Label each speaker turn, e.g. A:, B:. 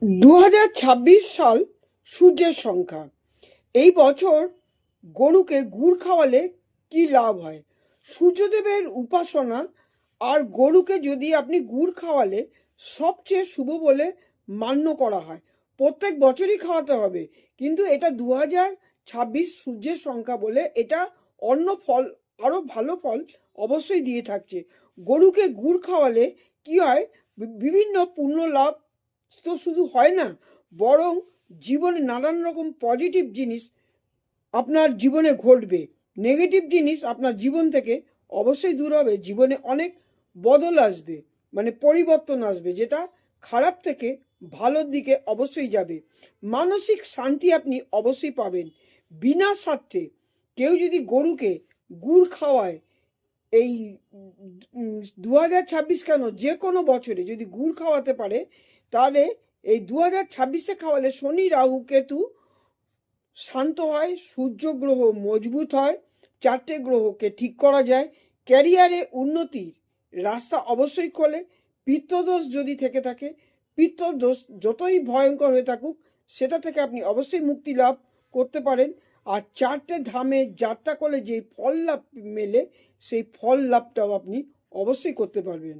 A: 2026 সাল সূর্যের সংখ্যা। এই বছর গরুকে গুড় খাওয়ালে কি লাভ হয়? সূর্যদেবের উপাসনা আর গরুকে যদি আপনি গুড় খাওয়ালে সবচেয়ে শুভ বলে মান্য করা হয়। প্রত্যেক বছরই খাওয়াতে হবে, কিন্তু এটা 2026 সূর্যের সংখ্যা বলে এটা অন্য ফল, আরও ভালো ফল অবশ্যই দিয়ে থাকছে। গরুকে গুড় খাওয়ালে কি হয়? বিভিন্ন পুণ্য লাভ তো শুধু হয় না, বরং জীবনে নানান রকম পজিটিভ জিনিস আপনার জীবনে ঘটবে। নেগেটিভ জিনিস আপনার জীবন থেকে অবশ্যই দূর হবে। জীবনে অনেক বদল আসবে, মানে পরিবর্তন আসবে, যেটা খারাপ থেকে ভালোর দিকে অবশ্যই যাবে। মানসিক শান্তি আপনি অবশ্যই পাবেন। বিনা স্বার্থে কেউ যদি গরুকে গুড় খাওয়ায়, এই 2026 কেন, যে কোনো বছরে যদি গুড় খাওয়াতে পারে, তাহলে এই 2026-এ খাওয়ালে শনি রাহু কেতু শান্ত হয়, সূর্য গ্রহ মজবুত হয়, 4টে গ্রহকে ঠিক করা যায়, ক্যারিয়ারে উন্নতির রাস্তা অবশ্যই খোলে। পিত্তদোষ যদি থেকে থাকে, পিত্তদোষ যতই ভয়ঙ্কর হয়ে থাকুক, সেটা থেকে আপনি অবশ্যই মুক্তি লাভ করতে পারেন। আর 4টে ধামে যাত্রা করলে যে ফল লাভ মেলে, সেই ফল লাভটাও আপনি অবশ্যই করতে পারবেন।